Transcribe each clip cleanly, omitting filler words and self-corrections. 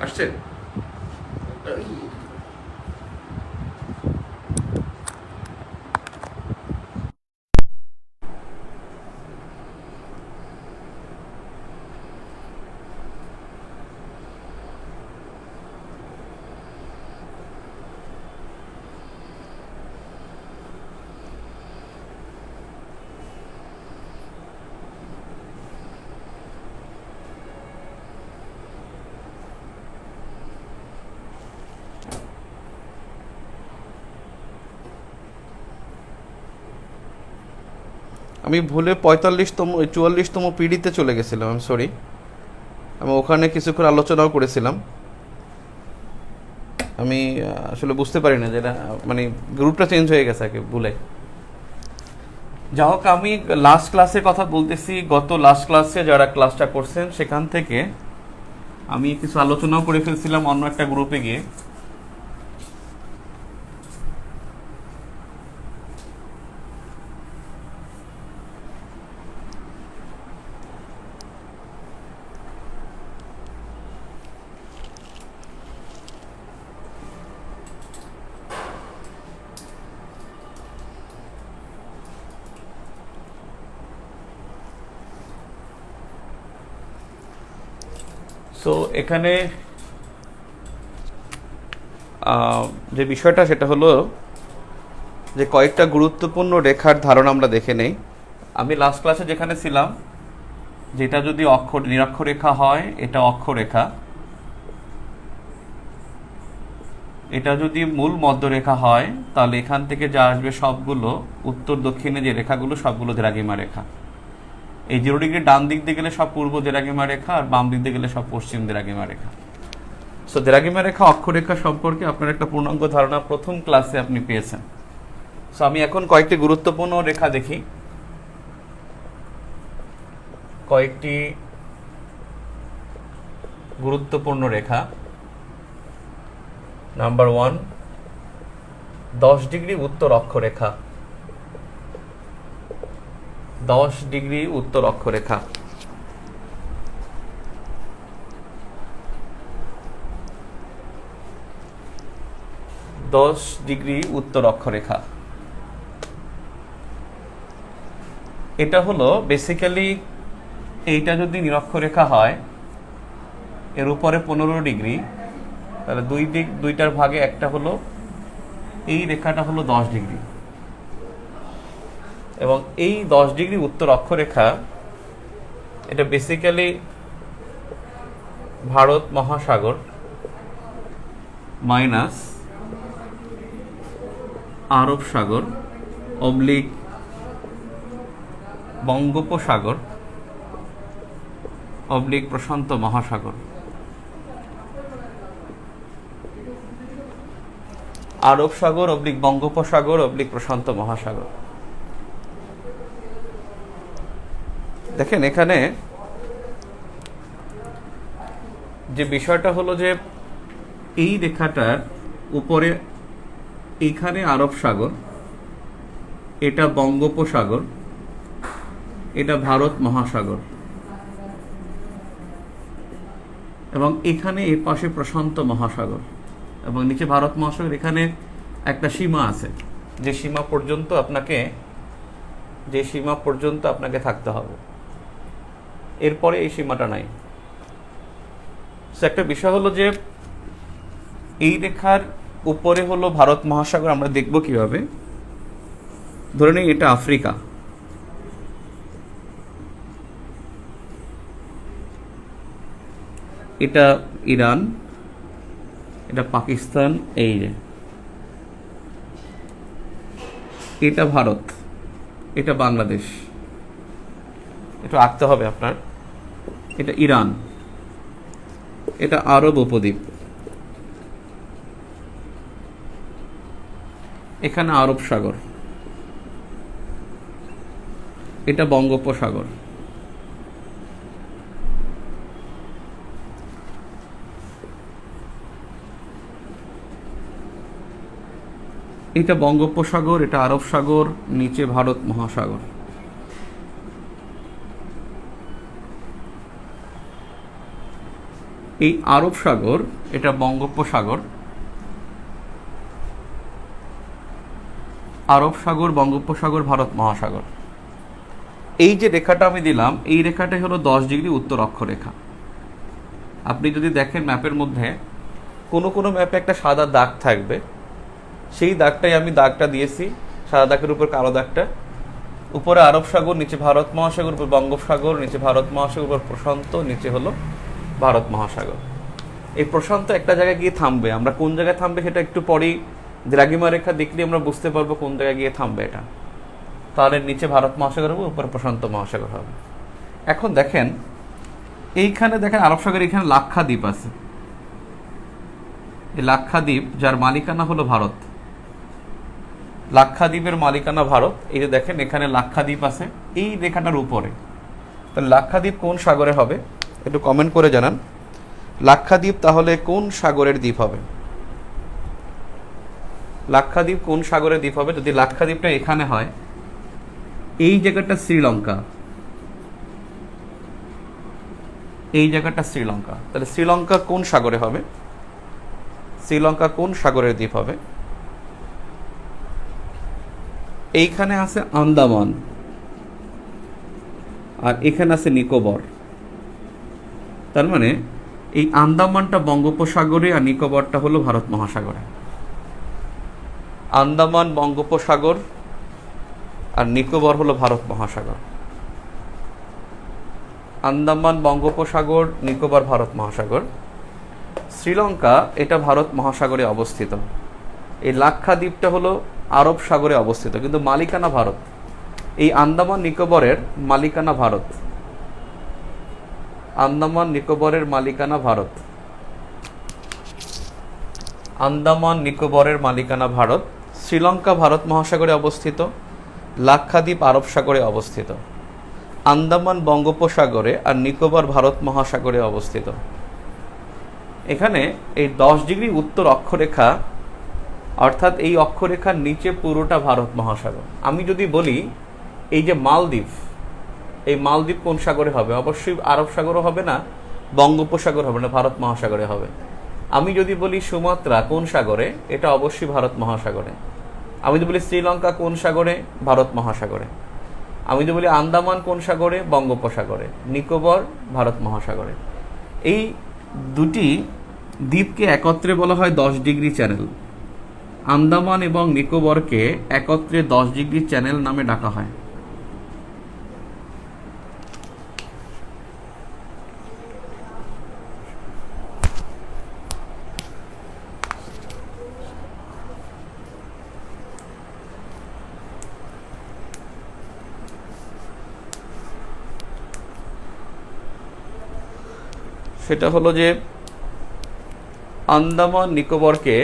আসছে। আমি ভুলে 45তম 44তম পিডিতে চলে গেছিলাম, আমি সরি। আমি ওখানে কিছুক্ষণ আলোচনাও করেছিলাম। আমি আসলে বুঝতে পারি না যেটা, মানে গ্রুপটা চেঞ্জ হয়ে গেছে আগে ভুলে। যা হোক, আমি লাস্ট ক্লাসের কথা বলতেছি। গত লাস্ট ক্লাসে যারা ক্লাসটা করছেন সেখান থেকে আমি কিছু আলোচনাও করে ফেলছিলাম অন্য একটা গ্রুপে গিয়ে। সো এখানে যে বিষয়টা সেটা হলো যে কয়েকটা গুরুত্বপূর্ণ রেখার ধারণা আমরা দেখে নেই। আমি লাস্ট ক্লাসে যেখানে ছিলাম, যেটা যদি নিরক্ষরেখা হয় এটা অক্ষরেখা, এটা যদি মূল মধ্যরেখা হয় তাহলে এখান থেকে যা আসবে সবগুলো উত্তর দক্ষিণে যে রেখাগুলো সবগুলো দ্রাঘিমা রেখা। এই 0 ডিগ্রি ডান দিক দিয়ে গেলে সব পূর্ব দ্রাঘিমা রেখা, আর বাম দিক দিয়ে গেলে সব পশ্চিম দ্রাঘিমা রেখা। সো দ্রাঘিমা রেখা অক্ষরেখা সম্পর্কে আপনার একটা পূর্ণাঙ্গ ধারণা প্রথম ক্লাসে আপনি পেয়েছেন। সো আমি এখন কয়েকটি গুরুত্বপূর্ণ রেখা দেখি। কয়েকটি গুরুত্বপূর্ণ রেখা। নাম্বার 1, 10 ডিগ্রি উত্তর অক্ষরেখা। 10 ডিগ্রি উত্তর অক্ষরেখা। উত্তর অক্ষরেখা। এটা হলো বেসিক্যালি, এইটা যদি নিরক্ষরেখা হয়, এর উপরে 15 ডিগ্রি, তাহলে দুইটার ভাগে একটা হলো, এই রেখাটা হলো 10 ডিগ্রি, এবং এই 10 ডিগ্রি উত্তর অক্ষরেখা এটা বেসিক্যালি ভারত মহাসাগর মাইনাস আরব সাগর অবলিক বঙ্গোপসাগর অবলিক প্রশান্ত মহাসাগর। আরব সাগর অবলিক বঙ্গোপসাগর অবলিক প্রশান্ত মহাসাগর। দেখেন এখানে যে বিষয়টা হলো যে এই রেখাটার উপরে এইখানে আরব সাগর, এটা বঙ্গোপসাগর, এটা ভারত মহাসাগর, এবং এখানে এই পাশে প্রশান্ত মহাসাগর, এবং নিচে ভারত মহাসাগর। এখানে একটা সীমা আছে, যে সীমা পর্যন্ত আপনাকে থাকতে হবে, এরপরে এই সীমাটা নাই। একটা বিষয় হলো যে এই রেখার উপরে হলো ভারত মহাসাগর। আমরা দেখব কিভাবে। ধরে নিই এটা আফ্রিকা, এটা ইরান, এটা পাকিস্তান, এই যে এটা ভারত, এটা বাংলাদেশ, এটা আঁকতে হবে আপনার। এটা ইরান, এটা আরব উপদ্বীপ, এখানে আরব সাগর, এটা বঙ্গোপসাগর, এটা বঙ্গোপসাগর, এটা আরব সাগর, নিচে ভারত মহাসাগর। এই আরব সাগর, এটা বঙ্গোপসাগর, আরব সাগর, বঙ্গোপসাগর, ভারত মহাসাগর। এই যে রেখাটা আমি দিলাম, এই রেখাটাই হলো 10 ডিগ্রি উত্তর অক্ষরেখা। আপনি যদি দেখেন ম্যাপের মধ্যে কোনো কোনো ম্যাপে একটা সাদা দাগ থাকবে, সেই দাগটাই আমি দাগটা দিয়েছি, সাদা দাগের উপর কালো দাগটা। উপরে আরব সাগর, নিচে ভারত মহাসাগর, উপর বঙ্গোপসাগর, নিচে ভারত মহাসাগর, উপর প্রশান্ত, নিচে হলো ভারত মহাসাগর। এই প্রশান্ত একটা জায়গায় গিয়ে থামবে, আমরা কোন জায়গায় থামবে সেটা একটু পরেই দ্রাঘিমা রেখা দেখলে আমরা বুঝতে পারবো কোন জায়গায় গিয়ে থামবে এটা। তাহলে নিচে ভারত মহাসাগর হবে, উপরে প্রশান্ত মহাসাগর হবে। এখন দেখেন এইখানে দেখেন আরব সাগর, এখানে লাক্ষাদ্বীপ আছে। এই লাক্ষাদ্বীপ যার মালিকানা হলো ভারত, লাক্ষাদ্বীপের মালিকানা ভারত। এই যে দেখেন এখানে লাক্ষাদ্বীপ আছে এই রেখাটার উপরে। তাহলে লাক্ষাদ্বীপ কোন সাগরে হবে একটু কমেন্ট করে জানান। লাক্ষাদ্বীপ তাহলে কোন সাগরের দ্বীপ হবে? লাক্ষাদ্বীপ কোন সাগরের দ্বীপ হবে? যদি লাক্ষাদ্বীপটা এখানে হয়, এই জায়গাটা শ্রীলঙ্কা, এই জায়গাটা শ্রীলঙ্কা, তাহলে শ্রীলঙ্কা কোন সাগরে হবে? শ্রীলঙ্কা কোন সাগরের দ্বীপ হবে? এইখানে আছে আন্দামান, আর এখানে আছে নিকোবর। তার মানে এই আন্দামানটা বঙ্গোপসাগরে আর নিকোবরটা হলো ভারত মহাসাগরে। আন্দামান বঙ্গোপসাগর আর নিকোবর হলো ভারত মহাসাগর। আন্দামান বঙ্গোপসাগর, নিকোবর ভারত মহাসাগর। শ্রীলঙ্কা এটা ভারত মহাসাগরে অবস্থিত। এই লাক্ষাদ্বীপটা হলো আরব সাগরে অবস্থিত, কিন্তু মালিকানা ভারত। এই আন্দামান নিকোবরের মালিকানা ভারত, আন্দামান নিকোবরের মালিকানা ভারত, আন্দামান নিকোবরের মালিকানা ভারত। শ্রীলঙ্কা ভারত মহাসাগরে অবস্থিত, লাক্ষাদ্বীপ আরব সাগরে অবস্থিত। আন্দামান বঙ্গোপসাগরে আর নিকোবর ভারত মহাসাগরে অবস্থিত। এখানে এই 10 ডিগ্রি উত্তর অক্ষরেখা, অর্থাৎ এই অক্ষরেখার নিচে পুরোটা ভারত মহাসাগর। আমি যদি বলি এই যে মালদ্বীপ, এই মালদ্বীপ কোন সাগরে হবে? অবশ্যই আরব সাগরও হবে না, বঙ্গোপসাগর হবে না, ভারত মহাসাগরে হবে। আমি যদি বলি সুমাত্রা কোন সাগরে, এটা অবশ্যই ভারত মহাসাগরে। আমি যদি বলি শ্রীলঙ্কা কোন সাগরে, ভারত মহাসাগরে। আমি যদি বলি আন্দামান কোন সাগরে, বঙ্গোপসাগরে। নিকোবর ভারত মহাসাগরে। এই দুটি দ্বীপকে একত্রে বলা হয় 10 ডিগ্রি চ্যানেল। আন্দামান এবং নিকোবরকে একত্রে 10 ডিগ্রি চ্যানেল নামে ডাকা হয়। সেটা হলো যে আন্দামান নিকোবরকে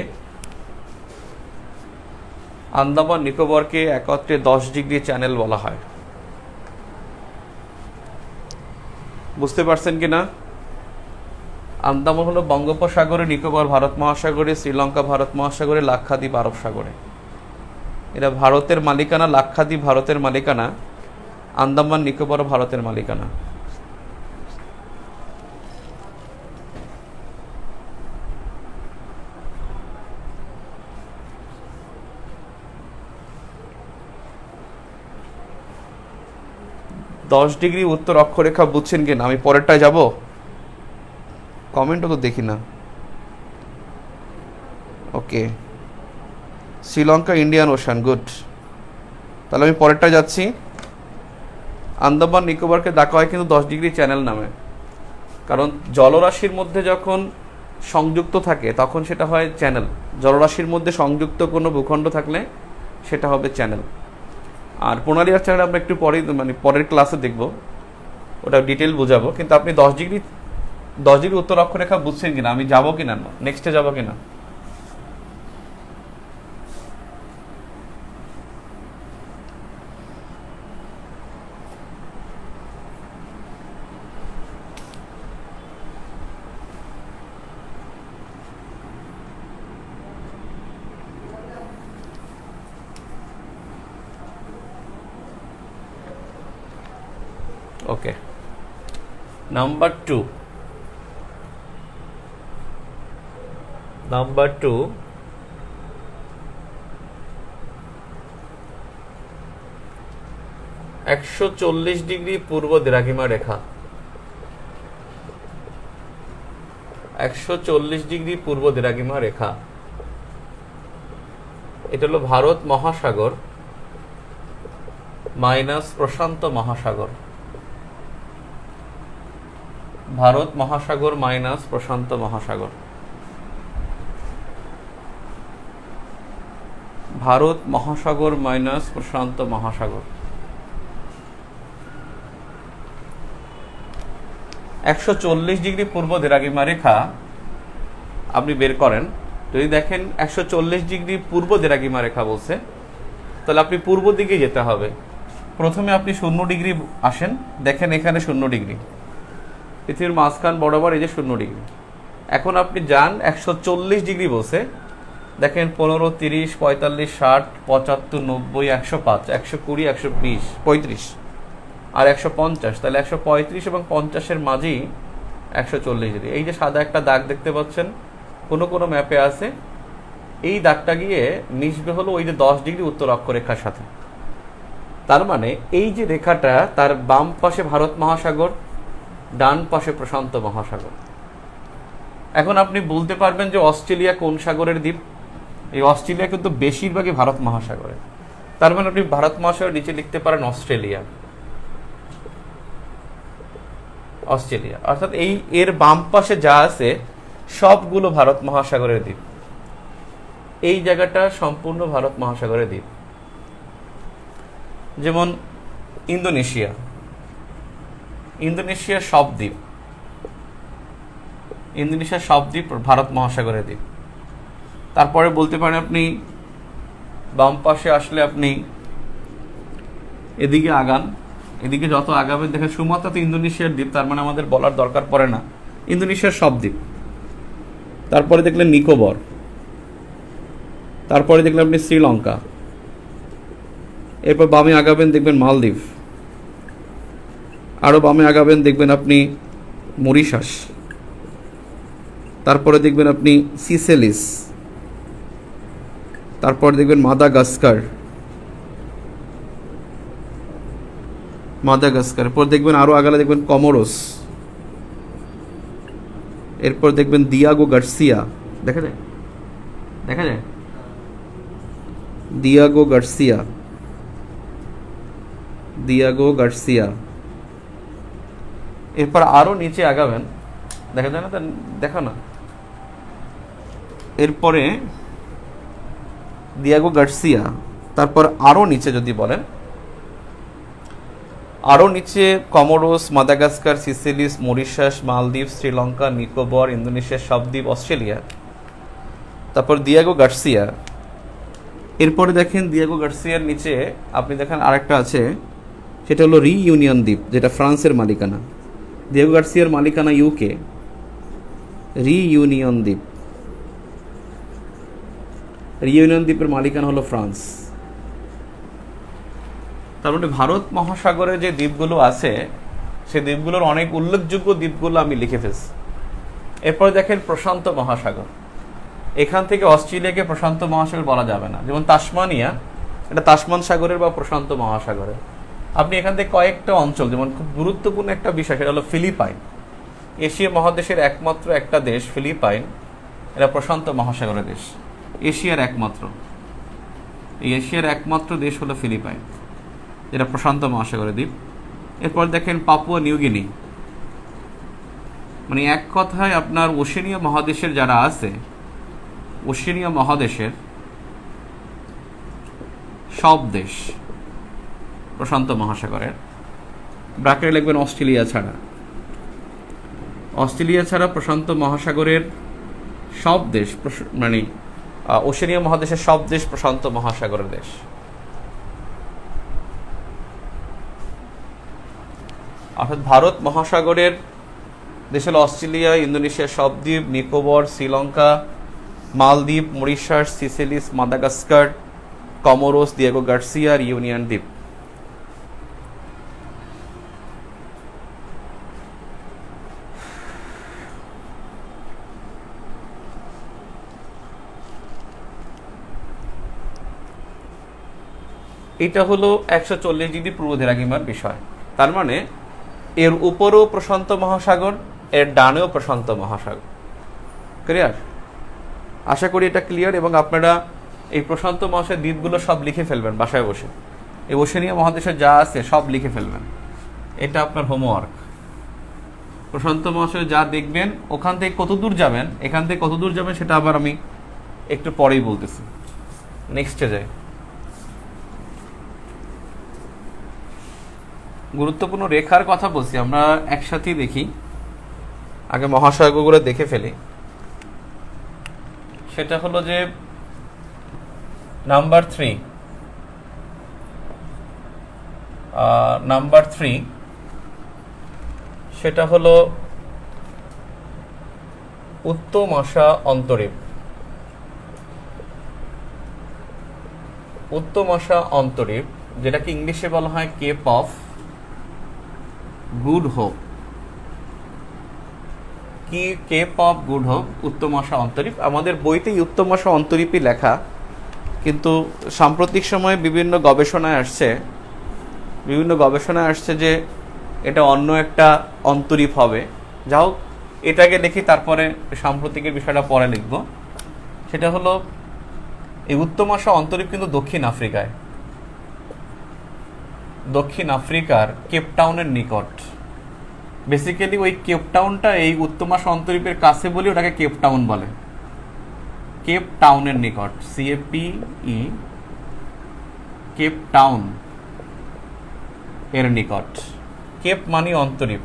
একত্রে 10 ডিগ্রি চ্যানেল বলা হয়। বুঝতে পারছেন কি না? আন্দামান হলো বঙ্গোপসাগরে, নিকোবর ভারত মহাসাগরে, শ্রীলঙ্কা ভারত মহাসাগরে, লাক্ষাদ্বীপ আরব সাগরে। এটা ভারতের মালিকানা, লাক্ষাদ্বীপ ভারতের মালিকানা, আন্দামান নিকোবর ভারতের মালিকানা। দশ ডিগ্রি উত্তর অক্ষরেখা বুঝছেন কিনা? আমি পরেরটায় যাব, কমেন্টও তো দেখি না। ওকে, শ্রীলঙ্কা ইন্ডিয়ান ওশান, গুড। তাহলে আমি পরেরটায় যাচ্ছি। আন্দামান নিকোবরকে ডাকা হয় কিন্তু 10 ডিগ্রি চ্যানেল নামে, কারণ জলরাশির মধ্যে যখন সংযুক্ত থাকে তখন সেটা হয় চ্যানেল। জলরাশির মধ্যে সংযুক্ত কোনো ভূখণ্ড থাকলে সেটা হবে চ্যানেল। আর প্রণালী আর চ্যানেল আমরা একটু পরে, মানে পরের ক্লাসে দেখব, ওটা ডিটেল বোঝাবো। কিন্তু আপনি 10 ডিগ্রি উত্তর অক্ষরেখা বুঝছেন কিনা? আমি যাবো কিনা, নেক্সটে যাবো কিনা? ওকে, নাম্বার 2, নাম্বার 2, 140 ডিগ্রি পূর্ব দ্রাঘিমা রেখা। 140 ডিগ্রি পূর্ব দ্রাঘিমা রেখা, এটা হলো ভারত মহাসাগর মাইনাস প্রশান্ত মহাসাগর। ভারত মহাসাগর মাইনাস প্রশান্ত মহাসাগর। ভারত মহাসাগর মাইনাস প্রশান্ত মহাসাগর। 140 ডিগ্রি পূর্ব দ্রাঘিমা রেখা আপনি বের করেন, যদি দেখেন 140 ডিগ্রি পূর্ব দ্রাঘিমা রেখা বলছে, তাহলে আপনি পূর্ব দিকে যেতে হবে। প্রথমে আপনি 0 ডিগ্রি আসেন, দেখেন এখানে 0 ডিগ্রি, পৃথিবীর মাঝখান বরাবর এই যে 0 ডিগ্রি। এখন আপনি যান 140 ডিগ্রি বলছে, দেখেন 15, 30, 45, 60, 75, 90, 105, 120, 120, 35 আর 150, তাহলে 135 এবং 50-এর মাঝেই 140 ডিগ্রি। এই যে সাদা একটা দাগ দেখতে পাচ্ছেন, কোনো কোনো ম্যাপে আছে, এই দাগটা গিয়ে মিশবে হলো ওই যে 10 ডিগ্রি উত্তর অক্ষরেখার সাথে। তার মানে এই যে রেখাটা, তার বাম পাশে ভারত মহাসাগর, ডান পাশে প্রশান্ত মহাসাগর। এখন আপনি বলতে পারবেন যে অস্ট্রেলিয়া কোন সাগরের দ্বীপ? এই অস্ট্রেলিয়া কিন্তু বেশিরভাগই ভারত মহাসাগরে। তার মানে আপনি ভারত মহাসাগরের নিচে লিখতে পারেন অস্ট্রেলিয়া। অস্ট্রেলিয়া অর্থাৎ এই এর বাম পাশে যা আছে সবগুলো ভারত মহাসাগরের দ্বীপ। এই জায়গাটা সম্পূর্ণ ভারত মহাসাগরের দ্বীপ। যেমন ইন্দোনেশিয়া, ইন্দোনেশিয়ার সব দ্বীপ, ইন্দোনেশিয়ার সব দ্বীপ ভারত মহাসাগরের দ্বীপ। তারপরে বলতে পারেন আপনি বাম পাশে আসলে আপনি এদিকে আগান, এদিকে যত আগাবেন দেখেন সুমাত্রা তো ইন্দোনেশিয়ার দ্বীপ, তার মানে আমাদের বলার দরকার পড়ে না, ইন্দোনেশিয়ার সব দ্বীপ। তারপরে দেখলেন নিকোবর, তারপরে দেখলেন আপনি শ্রীলঙ্কা, এরপর বামে আগাবেন দেখবেন মালদ্বীপ, আরও বামে আগাবেন দেখবেন আপনি মরিশাস, তারপরে দেখবেন আপনি সিসেলিস, তারপর দেখবেন মাদাগাস্কার, মাদাগাস্কার, এরপর দেখবেন আরও আগালে দেখবেন কমোরোস, এরপর দেখবেন দিয়াগো গার্সিয়া, দেখা যায়, দেখা যায় দিয়াগো গার্সিয়া, দিয়াগো গার্সিয়া। এরপর আরও নিচে আগাবেন, দেখা যায় না, দেখো না, এরপরে দিয়াগো গার্সিয়া, তারপর আরও নিচে যদি বলেন, আরও নিচে কমোরোস, মাদাগাস্কার, সিসিলিস, মরিশাস, মালদ্বীপ, শ্রীলঙ্কা, নিকোবর, ইন্দোনেশিয়ার সব দ্বীপ, অস্ট্রেলিয়া, তারপর দিয়াগো গার্সিয়া। এরপরে দেখেন দিয়াগো গার্সিয়ার নিচে আপনি দেখেন আরেকটা আছে, সেটা হলো রিইউনিয়ন দ্বীপ, যেটা ফ্রান্সের মালিকানা। দিয়াগো গার্সিয়ার মালিকানা ইউকে, রিইউনিয়ন দ্বীপ, রিইউনিয়ন দ্বীপের মালিকানা হলো ফ্রান্স। তার মানে ভারত মহাসাগরে যে দ্বীপগুলো আছে সেই দ্বীপগুলোর অনেক উল্লেখযোগ্য দ্বীপগুলো আমি লিখে ফেলছি। এরপর দেখেন প্রশান্ত মহাসাগর, এখান থেকে অস্ট্রেলিয়াকে প্রশান্ত মহাসাগর বলা যাবে না, যেমন তাসমানিয়া, এটা তাসমান সাগরের বা প্রশান্ত মহাসাগরের। আপনি এখান থেকে কয়েকটা অঞ্চল, যেমন খুব গুরুত্বপূর্ণ একটা বিষয় সেটা হলো ফিলিপাইন, এশিয়া মহাদেশের একমাত্র একটা দেশ ফিলিপাইন, এটা প্রশান্ত মহাসাগরের দেশ, এশিয়ার একমাত্র, এই এশিয়ার একমাত্র দেশ হলো ফিলিপাইন, যেটা প্রশান্ত মহাসাগরের দ্বীপ। এরপর দেখেন পাপুয়া নিউগিনি, মানে এক কথায় আপনার ওশেনিয়া মহাদেশের যারা আছে, ওশেনিয়া মহাদেশের সব দেশ প্রশান্ত মহাসাগরের। ব্র্যাকেটে লিখবেন অস্ট্রেলিয়া ছাড়া, অস্ট্রেলিয়া ছাড়া প্রশান্ত মহাসাগরের সব দেশ, মানে ওশেনিয়া মহাদেশের সব দেশ প্রশান্ত মহাসাগরের দেশ। অর্থাৎ ভারত মহাসাগরের দেশ হলো অস্ট্রেলিয়া, ইন্দোনেশিয়ার সব দ্বীপ, নিকোবর, শ্রীলঙ্কা, মালদ্বীপ, Mauritius, Seychelles, Madagascar, Comoros, Diego Garcia, ইউনিয়ন দ্বীপ। এটা হলো 140 ডিগ্রি পূর্ব দ্রাঘিমার বিষয়। তার মানে এর উপরেও প্রশান্ত মহাসাগর, এর ডানেও প্রশান্ত মহাসাগর। ক্লিয়ার? আশা করি এটা ক্লিয়ার। এবং আপনারা এই প্রশান্ত মহাসাগরের দ্বীপগুলো সব লিখে ফেলবেন বাসায় বসে। এই ওশেনিয়া মহাদেশে যা আছে সব লিখে ফেলবেন, এটা আপনার হোমওয়ার্ক। প্রশান্ত মহাসাগরে যা দেখবেন, ওখান থেকে কত দূর যাবেন, এখান থেকে কত দূর যাবেন, সেটা আবার আমি একটু পরেই বলতেছি। নেক্সটে যাই। গুরুত্বপূর্ণ রেখার কথা বলছি, আমরা একসাথেই দেখি। আগে মহাসাগরগুলো দেখে ফেলি। সেটা হলো যে নাম্বার 3 সেটা হলো উত্তমাশা অন্তরীপ। উত্তমাশা অন্তরীপ, যেটাকে ইংলিশে বলা হয় কেপ অফ গুড হোপ। কি কেপ অফ গুড হোপ, উত্তমাশা অন্তরীপ। আমাদের বইতেই উত্তমাশা অন্তরীপই লেখা, কিন্তু সাম্প্রতিক সময়ে বিভিন্ন গবেষণায় আসছে যে এটা অন্য একটা অন্তরীপ হবে। যাও এটাকে লিখি, তারপরে সাম্প্রতিকের বিষয়টা পরে লিখব। সেটা হলো এই উত্তমাশা অন্তরীপ কিন্তু দক্ষিণ আফ্রিকার কেপটাউনের নিকট। বেসিক্যালি ওই কেপটাউনটা এই উত্তমাশা অন্তরীপের কাছে বলে ওটাকে কেপটাউন বলে। কেপটাউনের নিকট, CAPE, কেপটাউন এর নিকট। কেপ মানে অন্তরীপ।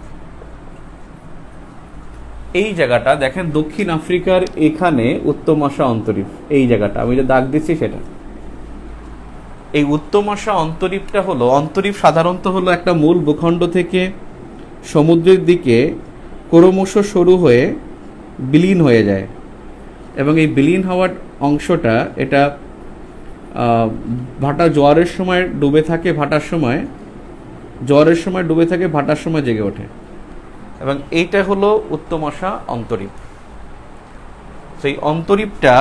এই জায়গাটা দেখেন দক্ষিণ আফ্রিকার এখানে উত্তমাশা অন্তরীপ, এই জায়গাটা আমি যে দাগ দিচ্ছি সেটা। এই উত্তমাশা অন্তরীপটা হলো, অন্তরীপ সাধারণত হলো একটা মূল ভূখণ্ড থেকে সমুদ্রের দিকে ক্রমশ সরু হয়ে বিলীন হয়ে যায়, এবং এই বিলীন হওয়ার অংশটা এটা ভাটা জোয়ারের সময় ডুবে থাকে, ভাটার সময় ভাটার সময় জেগে ওঠে, এবং এইটা হলো উত্তমাশা অন্তরীপ। সেই অন্তরীপটা,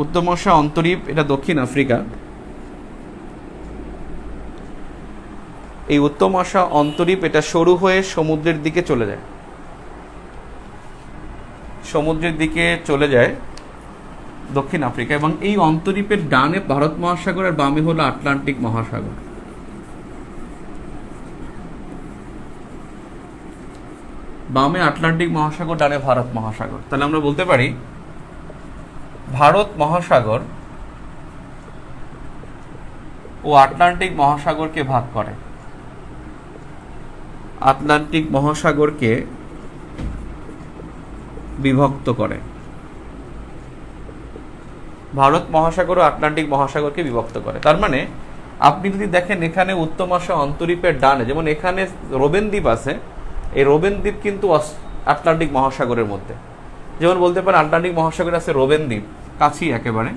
উত্তমাশা অন্তরীপ, এটা দক্ষিণ আফ্রিকা। এই উত্তমাশা অন্তরীপ এটা সরু হয়ে সমুদ্রের দিকে চলে যায় দক্ষিণ আফ্রিকা। এবং এই অন্তরীপের ডানে ভারত মহাসাগর আর বামে হলো আটলান্টিক মহাসাগর। বামে আটলান্টিক মহাসাগর, ডানে ভারত মহাসাগর। তাহলে আমরা বলতে পারি ভারত মহাসাগর ও আটলান্টিক মহাসাগরকে ভাগ করে। আটলান্টিক মহাসাগরকে বিভক্ত করে। ভারত মহাসাগর ও আটলান্টিক মহাসাগরকে বিভক্ত করে। তার মানে আপনি যদি দেখেন এখানে উত্তমাশা অন্তরীপের ডানে, যেমন এখানে রোবেন দ্বীপ আছে, এই রোবেন দ্বীপ কিন্তু আটলান্টিক মহাসাগরের মধ্যে। যেমন বলতে পারেন আটলান্টিক মহাসাগরে আছে রোবেন দ্বীপ, কাছেই একেবারে।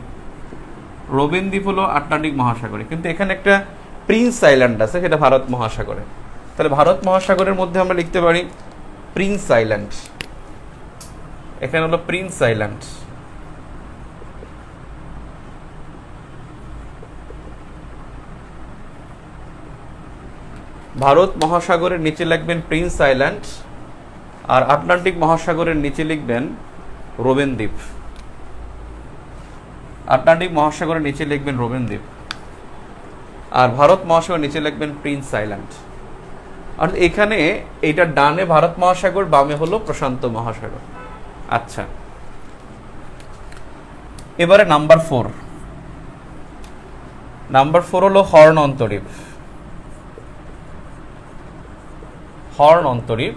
রোবেন দ্বীপ হলো আটলান্টিক মহাসাগরে, কিন্তু এখানে একটা প্রিন্স আইল্যান্ড আছে, সেটা ভারত মহাসাগরে। তাহলে ভারত মহাসাগরের মধ্যে আমরা লিখতে পারি প্রিন্স আইল্যান্ড। এখানে হলো প্রিন্স আইল্যান্ড। ভারত মহাসাগরের নিচে লিখবেন প্রিন্স আইল্যান্ড, আর আটলান্টিক মহাসাগরের নিচে লিখবেন রোবেন দ্বীপ। আটলান্টিক মহাসাগরের নিচে লিখবেন রোবেন দ্বীপ, আর ভারত মহাসাগরের নিচে লিখবেন প্রিন্স আইল্যান্ড। আর এখানে এইটা ডানে ভারত মহাসাগর, বামে হলো প্রশান্ত মহাসাগর। আচ্ছা, এবারে নাম্বার 4 হলো হর্ন অন্তরীপ। হর্ন অন্তরীপ,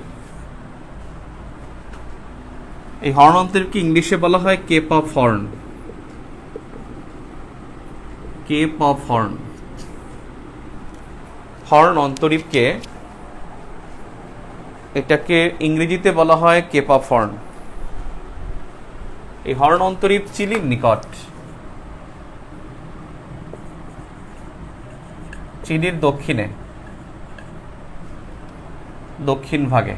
এই হর্ন অন্তরীপকে ইংলিশে বলা হয় Cape of Horn. Cape of Horn. Horn অন্তরীপকে, এটাকে ইংরেজিতে বলা হয় কেপ অফ হর্ন। এই হর্ন অন্তরীপ চিলির নিকট, চিলির দক্ষিণ ভাগে।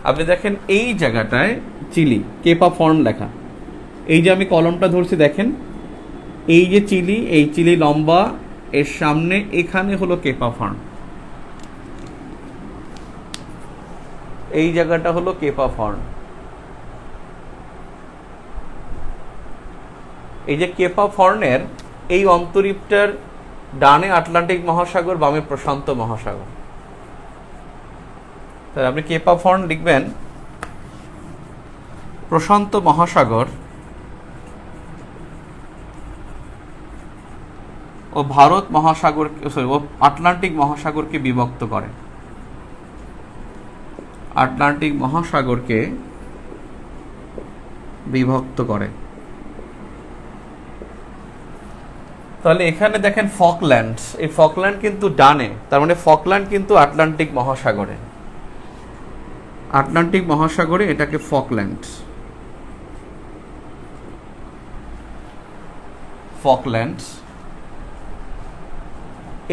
আপনি দেখেন এই জায়গাটায় চিলি, কেপ অফ হর্ন লেখা। এই যে আমি কলমটা ধরছি দেখেন, এই যে চিলি, এই চিলি লম্বা এর সামনে এখানে হলো কেপ অফ হর্ন, এই জায়গাটা হলো কেপ অফ হর্ন। এই যে কেপ অফ হর্নের এই অন্তরীপটার ডানে আটলান্টিক মহাসাগর, বামে প্রশান্ত মহাসাগর। তাহলে আপনি কেপ অফ হর্ন লিখবেন প্রশান্ত মহাসাগর ও ভারত মহাসাগর, সরি, ও আটলান্টিক মহাসাগরকে বিভক্ত করে, আটলান্টিক মহাসাগরকে বিভক্ত করে। তাহলে এখানে দেখেন ফকল্যান্ডস, এই ফকল্যান্ড কিন্তু ডানে, তার মানে ফকল্যান্ড কিন্তু আটলান্টিক মহাসাগরে, আটলান্টিক মহাসাগরে এটাকে ফকল্যান্ড, ফকল্যান্ডস।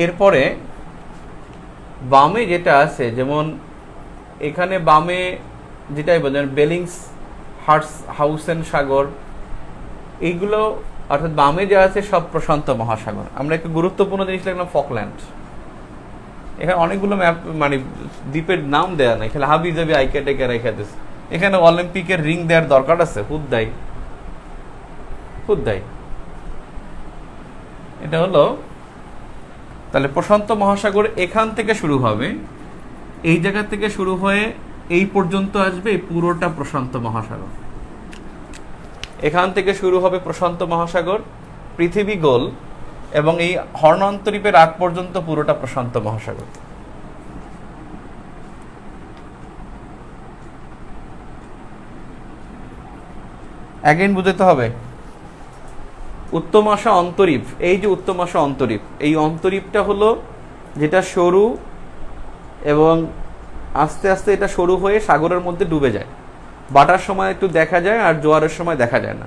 এরপরে বামে যেটা আছে, যেমন এখানে বামে যেটাই বলেন বেলিংস হাউসেন সাগর, এইগুলো অর্থাৎ বামে যা আছে সব প্রশান্ত মহাসাগর। আমরা একটু গুরুত্বপূর্ণ জিনিস লিখলাম ফকল্যান্ড। এখানে অনেকগুলো ম্যাপ মানে দ্বীপের নাম দেয়া নাই, খালি হাবি যাবি আইকে টেকে রেখে দিচ্ছে। এখানে অলিম্পিকের রিং দেওয়ার দরকার আছে? হুদ্দাই হুদ্দাই। এটা হলো তাহলে প্রশান্ত মহাসাগর এখান থেকে শুরু হবে, এই জায়গা থেকে শুরু হয়ে এই পর্যন্ত আসবে, এই পুরোটা প্রশান্ত মহাসাগর। এখান থেকে শুরু হবে প্রশান্ত মহাসাগর, পৃথিবী গোল, এবং এই হর্ন অন্তরীপের আগ পর্যন্ত পুরোটা প্রশান্ত মহাসাগর। অ্যাগেন বুঝতে হবে উত্তমাশা অন্তরীপ, এই যে উত্তমাশা অন্তরীপ, এই অন্তরীপটা হলো যেটা সরু এবং আস্তে আস্তে এটা সরু হয়ে সাগরের মধ্যে ডুবে যায়। বাটার সময় একটু দেখা যায় আর জোয়ারের সময় দেখা যায় না।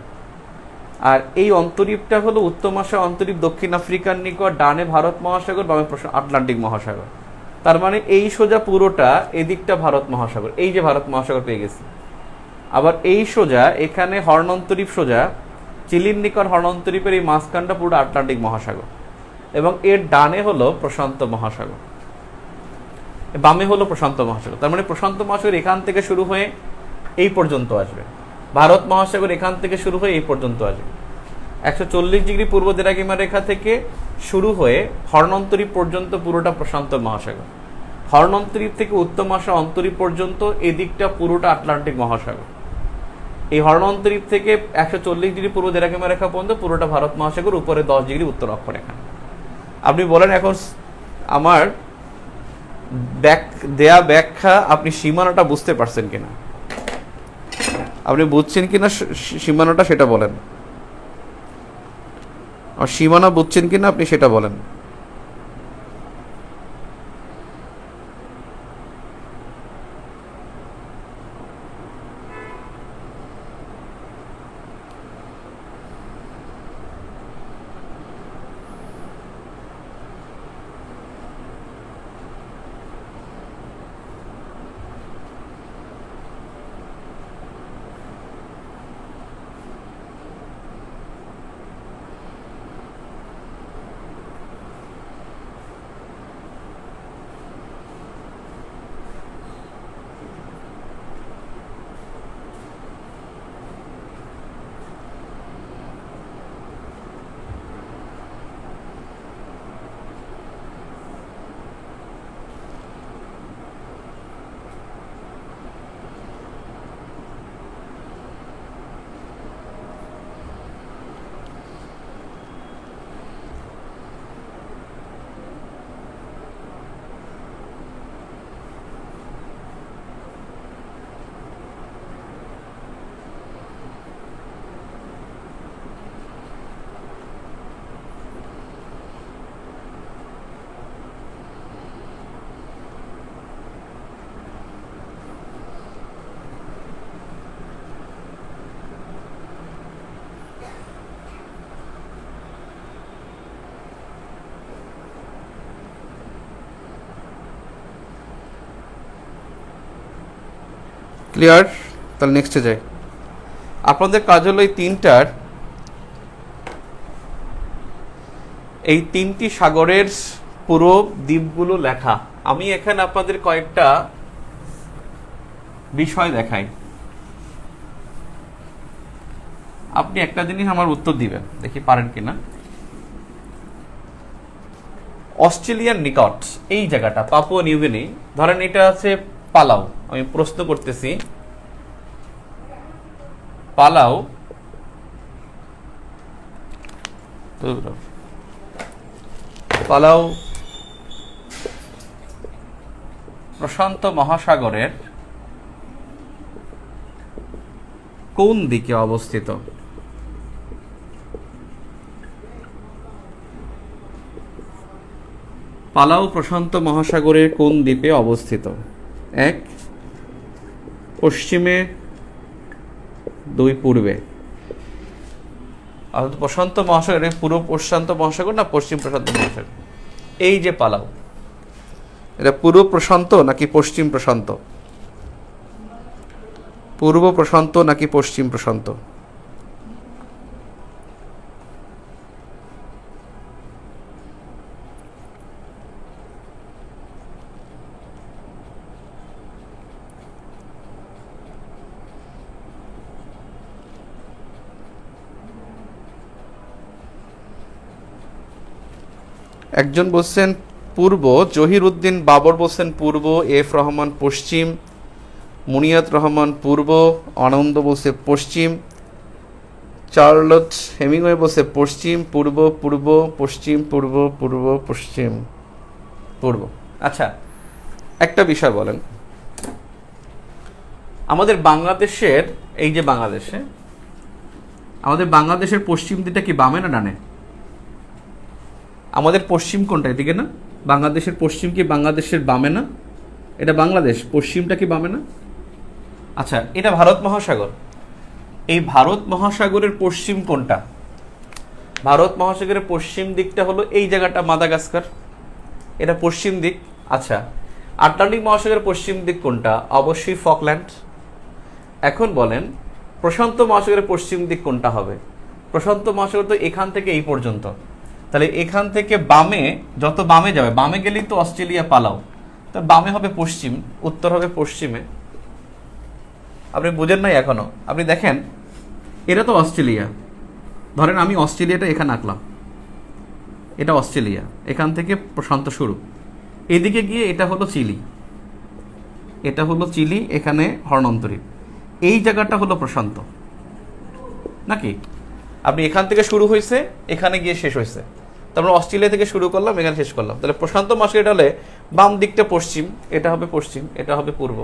আর এই অন্তরীপটা হলো উত্তমাশা অন্তরীপ, দক্ষিণ আফ্রিকার নিকট, ডানে ভারত মহাসাগর, বামে আটলান্টিক মহাসাগর। তার মানে এই সোজা পুরোটা এদিকটা ভারত মহাসাগর, এই যে ভারত মহাসাগর পেয়ে গেছি। আবার এই সোজা এখানে হর্ন অন্তরীপ, সোজা চিলির নিকট হর্ন অন্তরীপের এই মাঝখানটা পুরো আটলান্টিক মহাসাগর, এবং এর ডানে হলো প্রশান্ত মহাসাগর, বামে হলো প্রশান্ত মহাসাগর। তার মানে প্রশান্ত মহাসাগর এখান থেকে শুরু হয়ে এই পর্যন্ত আসবে, ভারত মহাসাগর এখান থেকে শুরু হয়ে এই পর্যন্ত আসবে। 140 ডিগ্রি পূর্ব দ্রাঘিমা রেখা থেকে শুরু হয়ে হর্ন অন্তরীপ পর্যন্ত পুরোটা প্রশান্ত মহাসাগর। হর্ন অন্তরীপ থেকে উত্তমাশা অন্তরীপ পর্যন্ত এদিকটা পুরোটা আটলান্টিক মহাসাগর। এই হর্ন অন্তরীপ থেকে 140 ডিগ্রি পূর্ব দ্রাঘিমা রেখা পর্যন্ত পুরোটা ভারত মহাসাগর, উপরে 10 ডিগ্রি উত্তর অক্ষরেখা। আপনি বলেন এখন আমার দেয়া ব্যাখ্যা আপনি সীমানাটা বুঝতে পারছেন কিনা, আপনি বুঝছেন কিনা সীমানাটা সেটা বলেন, আর সীমানা বুঝছেন কিনা আপনি সেটা বলেন। ক্লিয়ার? তাহলে নেক্সটে যাই। আপনাদের কাজ হলো এই তিনটার এই 3টি সাগরের পুরো দ্বীপগুলো লেখা। আমি এখানে আপনাদের কয়েকটা বিষয় দেখাই, আপনি একটা জিনিস আমার উত্তর দিবেন, দেখি পারেন কিনা। অস্ট্রেলিয়ার নিকট এই জায়গাটা পাপুয়া নিউগিনি, ধরেন এটা আছে পালাও, আমি প্রশ্ন করতেছি পালাও পালাও প্রশান্ত মহাসাগরের কোন দিকে অবস্থিত? পালাও প্রশান্ত মহাসাগরের কোন দ্বীপে অবস্থিত? 1 পশ্চিমে, 2 পূর্বে। অর্থাৎ প্রশান্ত মহাসাগরের পূর্ব প্রশান্ত মহাসাগর না পশ্চিম প্রশান্ত মহাসাগর? এই যে পালাও, এটা পূর্ব প্রশান্ত নাকি পশ্চিম প্রশান্ত? পূর্ব প্রশান্ত নাকি পশ্চিম প্রশান্ত? একজন বলছেন পূর্ব, জহির উদ্দিন বাবর বলছেন পূর্ব, এফ রহমান পশ্চিম, মুনিয়াত রহমান পূর্ব, আনন্দ বলছে পশ্চিম, চার্লট হেমিংওয়ে বলছে পশ্চিম, পূর্ব পূর্ব পশ্চিম, পূর্ব পূর্ব পশ্চিম পূর্ব। আচ্ছা, একটা বিষয় বলেন, আমাদের বাংলাদেশের এই যে বাংলাদেশে, আমাদের বাংলাদেশের পশ্চিম দিকটা কি বামে না ডানে? আমাদের পশ্চিম কোনটা? এদিকে না? বাংলাদেশের পশ্চিম কি বাংলাদেশের বামে না? এটা বাংলাদেশ, পশ্চিমটা কি বামে না? আচ্ছা, এটা ভারত মহাসাগর। এই ভারত মহাসাগরের পশ্চিম কোনটা? ভারত মহাসাগরের পশ্চিম দিকটা হলো এই জায়গাটা মাদাগাস্কার, এটা পশ্চিম দিক। আচ্ছা, আটলান্টিক মহাসাগরের পশ্চিম দিক কোনটা? অবশ্যই ফকল্যান্ড। এখন বলেন প্রশান্ত মহাসাগরের পশ্চিম দিক কোনটা হবে? প্রশান্ত মহাসাগর তো এখান থেকে এই পর্যন্ত, তাহলে এখান থেকে বামে, যত বামে যাবে, বামে গেলেই তো অস্ট্রেলিয়া পালাও, তো বামে হবে পশ্চিম, উত্তর হবে পশ্চিমে। আপনি বুঝেন নাই এখনো? আপনি দেখেন, এটা তো অস্ট্রেলিয়া, ধরেন আমি অস্ট্রেলিয়াটা এখানে আঁকলাম, এটা অস্ট্রেলিয়া, এখান থেকে প্রশান্ত শুরু, এদিকে গিয়ে এটা হলো চিলি, এটা হলো চিলি, এখানে হর্ণান্তরীপ, এই জায়গাটা হলো প্রশান্ত নাকি? আপনি এখান থেকে শুরু হয়েছে, এখানে গিয়ে শেষ হয়েছে, তারপর অস্ট্রেলিয়া থেকে শুরু করলাম, এখানে শেষ করলাম, তাহলে প্রশান্ত মহাসাগর এটা হলে বাম দিকটা পশ্চিম, এটা হবে পশ্চিম, এটা হবে পূর্ব।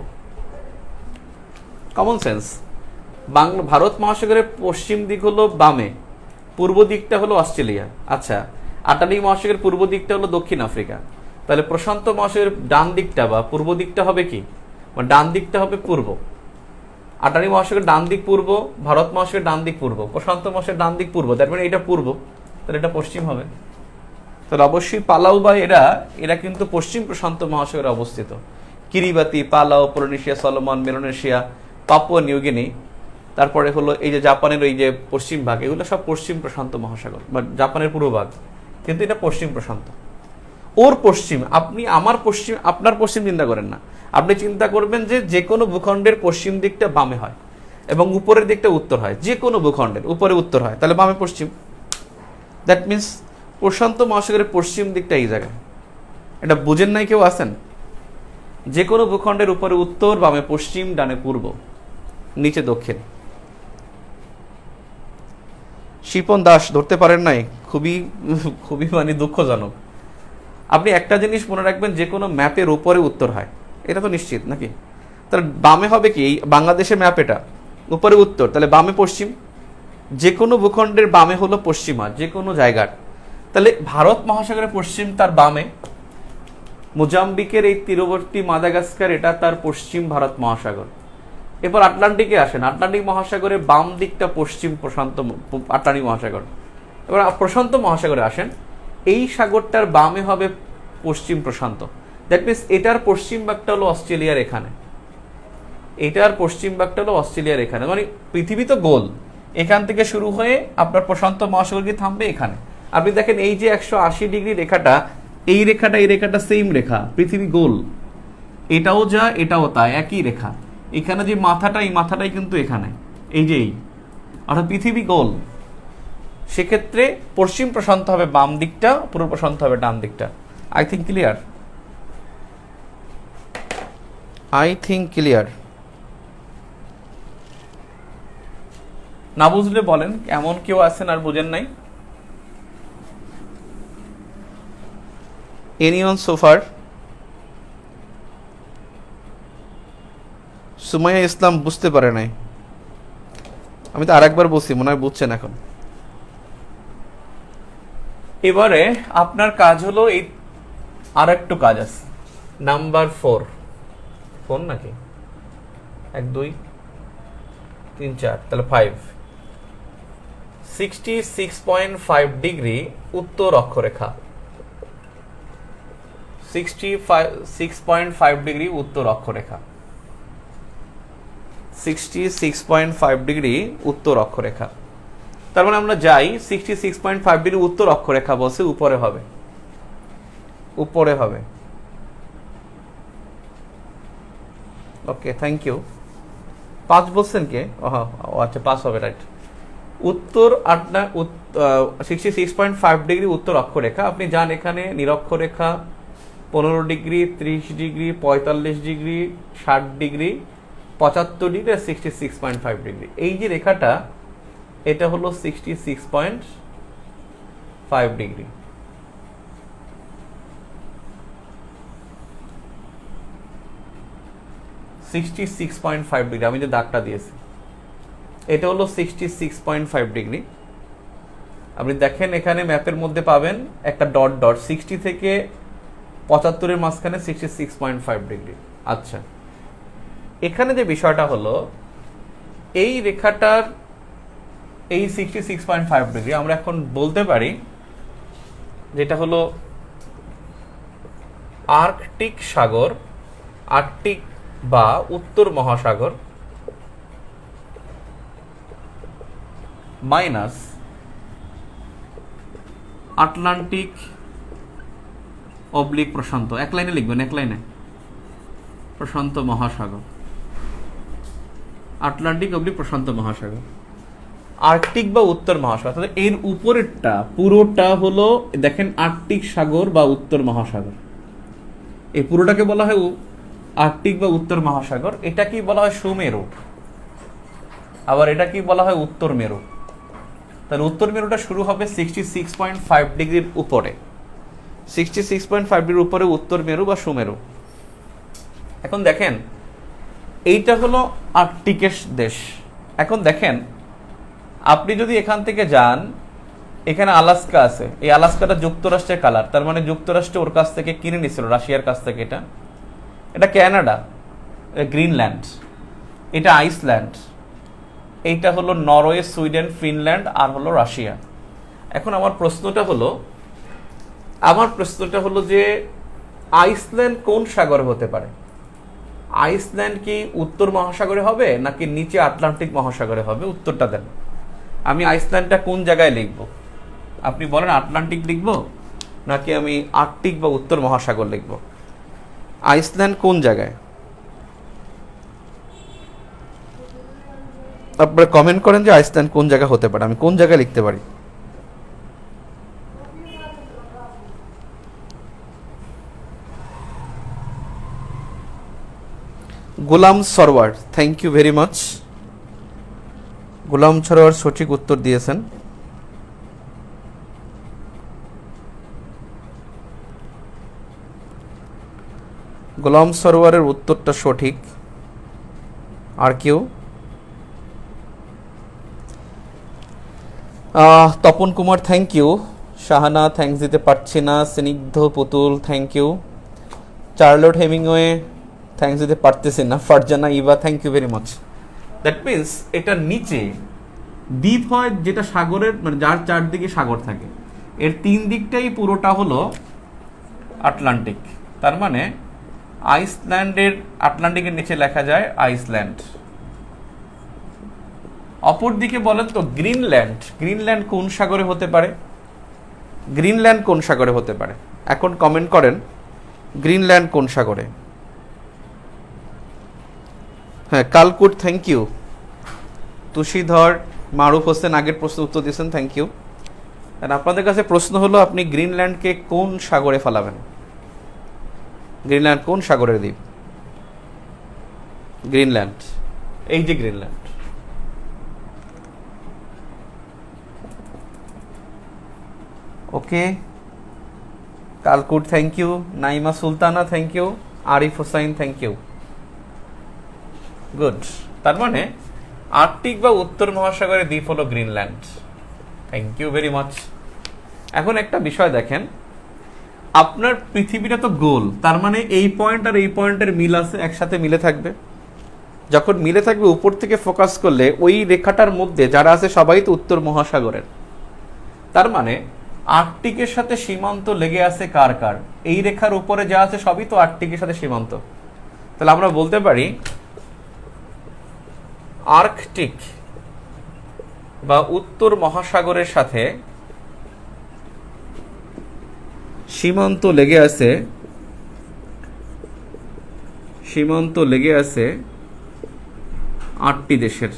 Common sense. ভারত মহাসাগরের পশ্চিম দিক হলো বামে, পূর্ব দিকটা হলো অস্ট্রেলিয়া। আচ্ছা, আটলান্টিক মহাসাগরের পূর্ব দিকটা হলো দক্ষিণ আফ্রিকা, তাহলে প্রশান্ত মহাসাগরের ডান দিকটা বা পূর্ব দিকটা হবে কি? ডান দিকটা হবে পূর্ব। আটলান্টিক মহাসাগরের ডান দিক পূর্ব, ভারত মহাসাগরের ডান দিক পূর্ব, প্রশান্ত মহাসাগরের ডান দিক পূর্ব, তার মানে এটা পূর্ব, তাহলে এটা পশ্চিম হবে। তাহলে অবশ্যই পালাও বা এরা কিন্তু পশ্চিম প্রশান্ত মহাসাগরে অবস্থিত। কিরিবাতি, পালাও, Polynesia, Solomon, Melanesia, Papua New Guinea, তারপরে হলো এই যে জাপানের এই যে পশ্চিম ভাগ, এগুলো সব পশ্চিম প্রশান্ত মহাসাগর বা জাপানের পূর্ব ভাগ, কিন্তু এটা পশ্চিম প্রশান্ত। ওর পশ্চিম, আপনি আমার পশ্চিম, আপনার পশ্চিম চিন্তা করেন না, আপনি চিন্তা করবেন যে কোনো ভূখণ্ডের পশ্চিম দিকটা বামে হয় এবং উপরের দিকটা উত্তর হয়, যে কোনো ভূখণ্ডের উপরে উত্তর হয়, তাহলে বামে পশ্চিম। দ্যাট মিনস প্রশান্ত মহাসাগরের পশ্চিম দিকটা এই জায়গায়। এটা বুঝেন নাই কেউ আছেন? যে কোনো ভূখণ্ডের উপরে উত্তর, বামে পশ্চিম, ডানে পূর্ব, নিচে দক্ষিণ। শিপন দাস ধরতে পারেন নাই, খুবই খুবই মানে দুঃখজনক। আপনি একটা জিনিস মনে রাখবেন, যে কোনো ম্যাপের উপরে উত্তর হয়, এটা তো নিশ্চিত নাকি? তাহলে বামে হবে কি? এই বাংলাদেশের ম্যাপ, এটা উপরে উত্তর, তাহলে বামে পশ্চিম। যে কোনো ভূখণ্ডের বামে হলো পশ্চিমা, যে কোনো জায়গার। তাহলে ভারত মহাসাগরের পশ্চিম তার বামে, মোজাম্বিকের এই তীরবর্তী মাদাগাস্কার, এটা তার পশ্চিম ভারত মহাসাগর। এরপর আটলান্টিকে আসেন, আটলান্টিক মহাসাগরের বাম দিকটা পশ্চিম প্রশান্ত আটলান্টিক মহাসাগর। এবার প্রশান্ত মহাসাগরে আসেন, এই সাগরটার বামে হবে পশ্চিম প্রশান্ত। দ্যাট মিনস এটার পশ্চিম ভাগটা হলো অস্ট্রেলিয়ার এখানে, এটার পশ্চিম ভাগটা হলো অস্ট্রেলিয়ার এখানে। মানে পৃথিবী তো গোল, এখান থেকে শুরু হয়ে আপনার প্রশান্ত মহাসাগর গিয়ে থামবে এখানে, আপনি দেখেন এই যে 180 ডিগ্রি রেখাটা, এই রেখাটা সেম রেখা, পৃথিবী গোল, এটাও যা এটাও তাই, একই রেখা। এখানে যে মাথাটা, এই মাথাটাই কিন্তু এখানে, এই যে অর্থাৎ পৃথিবী গোল। সেক্ষেত্রে পশ্চিম প্রশান্ত হবে বাম দিকটা, পূর্ব প্রশান্ত হবে ডান দিকটা। I think clear. না বুঝলে বলেন, এমন কেউ আছেন আর বুঝেন নাই? এনিওন সোফার? সুমাইয়া ইসলাম বুঝতে পারে নাই। আমি তো আরেকবার বলছি, মনে হয় বুঝছেন এখন। এবারে আপনার কাজ হলো এই, আর একটু কাজ আছে, নাম্বার 4 নাকি 1 2 3 4, তাহলে 5। 66.5 ডিগ্রি উত্তর অক্ষরেখা, 66.5 ডিগ্রি উত্তর অক্ষরেখা, 66.5 ডিগ্রি উত্তর অক্ষরেখা। তার মানে আমরা যাই 66.5 ডিগ্রি উত্তর অক্ষরেখা বলছে উপরে হবে, ওকে থ্যাংক ইউ। 5 বলছেন কে? আচ্ছা 5 হবে, রাইট। উত্তর 66.5 ডিগ্রি উত্তর অক্ষরেখা। আপনি যান এখানে নিরক্ষরেখা 15 degree, 30 degree, 45 degree, 60 degree, 75 degree আর 66.5 ডিগ্রি। এই যে রেখাটা, এটা হলো 66.5 ডিগ্রি। আমি যে দাগটা দিয়েছি, এটা হলো 66.5 ডিগ্রি। আপনি দেখেন এখানে ম্যাপের মধ্যে পাবেন একটা ডট ডট, 60 থেকে 75-এর মাঝখানে 66.5 ডিগ্রি। আচ্ছা, এখানে যে বিষয়টা হলো, এই রেখাটার এই 66.5 ডিগ্রি আমরা এখন বলতে পারি যেটা হলো আর্কটিক সাগর, আর্কটিক বা উত্তর মহাসাগর মাইনাস আটলান্টিক অবলিক প্রশান্ত। এক লাইনে লিখবেন, এক লাইনে, প্রশান্ত মহাসাগর, আটলান্টিক অবলিক প্রশান্ত মহাসাগর, আর্কটিক বা উত্তর মহাসাগর। তাহলে এর উপরেরটা পুরোটা হলো দেখেন আর্কটিক সাগর বা উত্তর মহাসাগর। এই পুরোটাকে বলা হয় আর্কটিক বা উত্তর মহাসাগর। এটা কি বলা হয়? সুমেরু। আবার এটা কি বলা হয়? উত্তর মেরু। তাহলে উত্তর মেরুটা শুরু হবে 66.5 ডিগ্রির উপরে, 66.5 ডিগ্রির উপরে উত্তর মেরু বা সুমেরু। এখন দেখেন এইটা হলো আর্কটিকের দেশ। এখন দেখেন আপনি যদি এখান থেকে যান, এখানে আলাস্কা আছে, এই আলাস্কাটা যুক্তরাষ্ট্রের কালার, তার মানে যুক্তরাষ্ট্র ওর কাছ থেকে কিনে নিছিল, রাশিয়ার কাছ থেকে। এটা ক্যানাডা, গ্রিনল্যান্ড, এটা আইসল্যান্ড, এইটা হলো নরওয়ে, সুইডেন, ফিনল্যান্ড আর হলো রাশিয়া। এখন আমার প্রশ্নটা হলো যে আইসল্যান্ড কোন সাগরে হতে পারে? আইসল্যান্ড কি উত্তর মহাসাগরে হবে নাকি নিচে আটলান্টিক মহাসাগরে হবে? উত্তরটা দেন। আমি আইসল্যান্ডটা কোন জায়গায় লিখব? আপনি বলেন আটলান্টিক লিখব নাকি আমি আর্কটিক বা উত্তর মহাসাগর লিখব? আইসল্যান্ড কোন জায়গায়? আপনারা কমেন্ট করেন যে আইসল্যান্ড কোন জায়গা হতে পারে, আমি কোন জায়গায় লিখতে পারি। Golam Sarwar, thank you very much. Golam Sarwar সঠিক উত্তর দিয়েছেন। গোলাম সরওয়ারের উত্তরটা সঠিক। আর কেউ? Tapan Kumar, thank you. Shahana, thanks দিতে পারছি না। Snigdha Putul, thank you. Charlotte Hemingway, thanks দিতে পারতেছি না। Farzana Eva, thank you very much. That means এটা নিচে দ্বীপ হয়, যেটা সাগরের মানে যার চারদিকে সাগর থাকে, এর 3 দিকটাই পুরোটা হলো আটলান্টিক। তার মানে আইসল্যান্ডের, আটলান্টিকের নিচে লেখা যায় আইসল্যান্ড। অপর দিকে বলেন তো গ্রিনল্যান্ড, গ্রিনল্যান্ড কোন সাগরে হতে পারে? গ্রিনল্যান্ড কোন সাগরে হতে পারে? এখন কমেন্ট করেন গ্রিনল্যান্ড কোন সাগরে। হ্যাঁ, কালকুট, থ্যাংক ইউ। তুষিধর, মারুফ হোসেন আগের প্রশ্ন উত্তর দিয়েছেন, থ্যাংক ইউ। আর আপনাদের কাছে প্রশ্ন হলো, আপনি গ্রিনল্যান্ডকে কোন সাগরে ফেলাবেন? গ্রিনল্যান্ড কোন সাগরের দ্বীপ? গ্রিনল্যান্ড, এই যে গ্রিনল্যান্ড। ওকে, কালকুট thank you, Naima Sultana thank you, Arif Hossain thank you. Good, তার মানে আর্কটিক বা উত্তর মহাসাগরের দ্বীপ হলো Greenland. Thank you very much. এখন একটা বিষয় দেখেন, আপনার পৃথিবীটা তো গোল, তার মানে এই পয়েন্ট আর এই পয়েন্টের মিল আছে, একসাথে মিলে থাকবে। যখন মিলে থাকবে, উপর থেকে ফোকাস করলে ওই রেখাটার মধ্যে যারা আছে সবাই তো উত্তর মহাসাগরের। তার মানে আর্কটিকের সাথে সীমান্ত লেগে আছে কার কার? এই রেখার উপরে যা আছে সবই তো আর্কটিকের সাথে সীমান্ত। তাহলে আমরা বলতে পারি আর্কটিক বা উত্তর মহাসাগরের সাথে সীমান্ত লেগে আছে, সীমান্ত লেগে আছে 8টি দেশের।